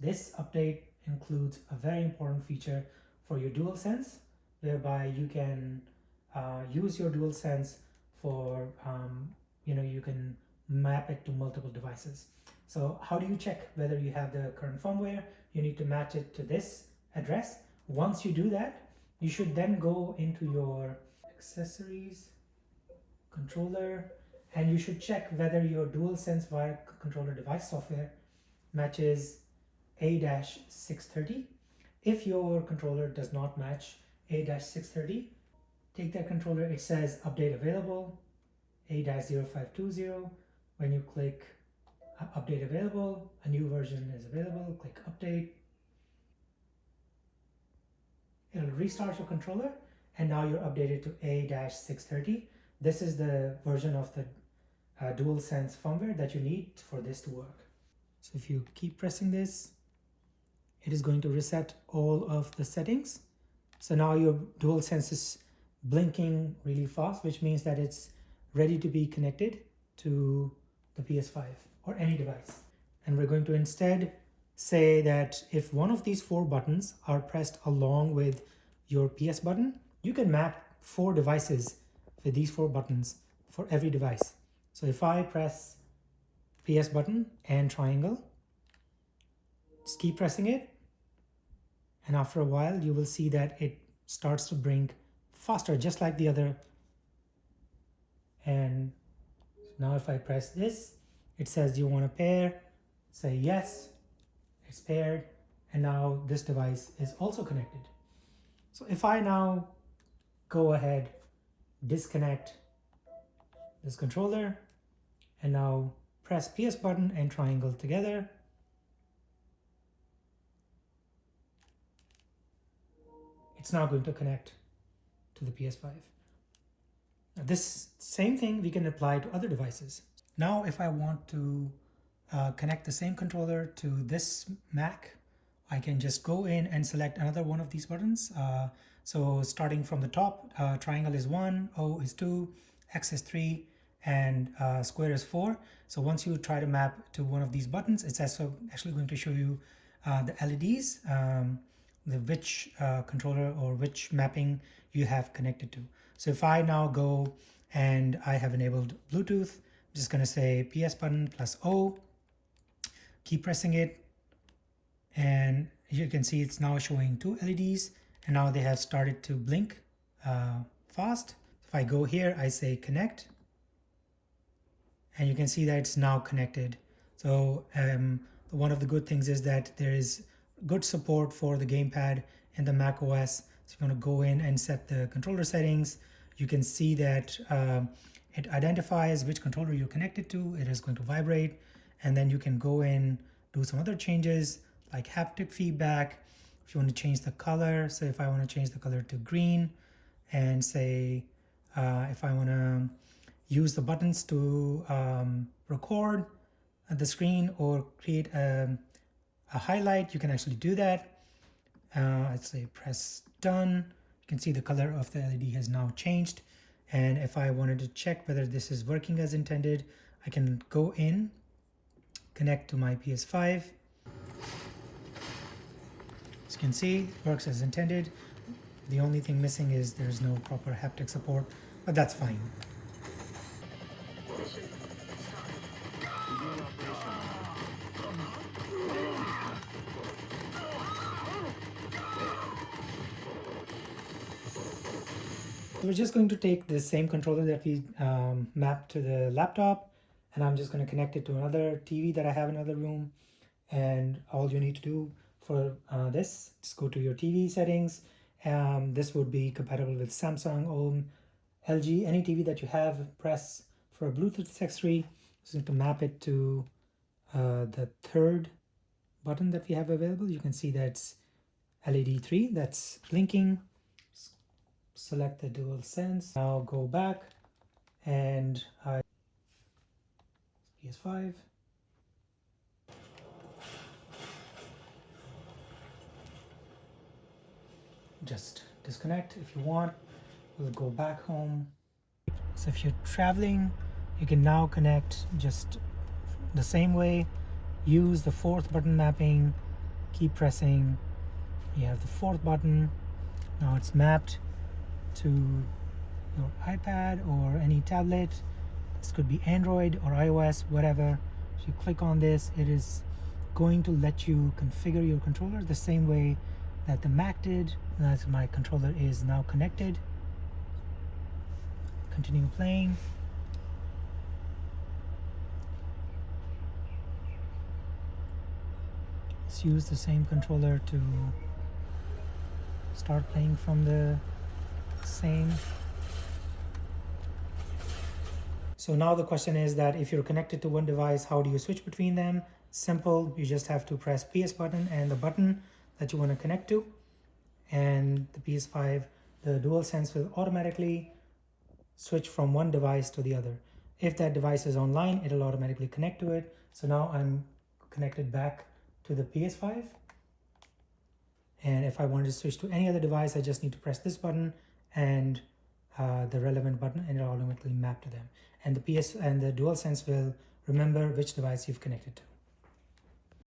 This update includes a very important feature for your DualSense, whereby you can use your DualSense for, you can map it to multiple devices. So how do you check whether you have the current firmware? You need to match it to this address. Once you do that, you should then go into your accessories, controller, and you should check whether your DualSense wire controller device software matches A-630. If your controller does not match A-630, take that controller, it says update available, A-0520. When you click update available, a new version is available, click update. It'll restart your controller, and now you're updated to A-630. This is the version of the DualSense firmware that you need for this to work. So if you keep pressing this, it is going to reset all of the settings. So now your DualSense is blinking really fast, which means that it's ready to be connected to the PS5 or any device. And we're going to instead say that if one of these 4 buttons are pressed along with your PS button, you can map 4 devices with these 4 buttons for every device. So if I press PS button and triangle, just keep pressing it, and after a while you will see that it starts to blink faster, just like the other. And now if I press this, it says, do you want to pair? Say yes, it's paired, and now this device is also connected. So if I now go ahead, disconnect this controller, and now press PS button and triangle together, it's now going to connect to the PS5. Now this same thing we can apply to other devices. Now if I want to connect the same controller to this Mac, I can just go in and select another one of these buttons. So starting from the top, triangle is 1, O is 2, X is 3, and square is 4. So once you try to map to one of these buttons, it's actually going to show you the LEDs, which controller or which mapping you have connected to. So if I now go and I have enabled Bluetooth, I'm just going to say PS button plus O, keep pressing it, and you can see it's now showing 2 LEDs, and now they have started to blink fast. If I go here, I say connect, and you can see that it's now connected. So one of the good things is that there is good support for the gamepad in the Mac OS. So you want to go in and set the controller settings. You can see that it identifies which controller you're connected to. It is going to vibrate, and then you can go in, do some other changes like haptic feedback. If you want to change the color, so if I want to change the color to green, and say if I want to use the buttons to record at the screen or create a highlight, you can actually do that. I'd say press done. You can see the color of the LED has now changed. And if I wanted to check whether this is working as intended, I can go in, connect to my PS5. As you can see, it works as intended. The only thing missing is there's no proper haptic support, but that's fine. We're just going to take the same controller that we mapped to the laptop, and I'm just going to connect it to another TV that I have in another room. And all you need to do for this, just go to your TV settings. This would be compatible with Samsung, OM, LG, any TV that you have. Press for a Bluetooth accessory. Just going to map it to the 3rd button that we have available. You can see that's LED 3, that's blinking. Select the DualSense. Now go back and PS5. Just disconnect if you want. We'll go back home. So if you're traveling, you can now connect just the same way. Use the 4th button mapping keep pressing. You have the fourth button. Now it's mapped to your iPad or any tablet. This could be Android or iOS, whatever. If you click on this, it is going to let you configure your controller the same way that the Mac did. That's my controller is now connected. Continue playing. Let's use the same controller to start playing from the same. So now the question is that if you're connected to one device, how do you switch between them? Simple, you just have to press PS button and the button that you want to connect to, and the PS5, the DualSense will automatically switch from one device to the other. If that device is online, it'll automatically connect to it. So now I'm connected back to the PS5. And if I wanted to switch to any other device, I just need to press this button and the relevant button, and it'll automatically map to them. And the DualSense will remember which device you've connected to.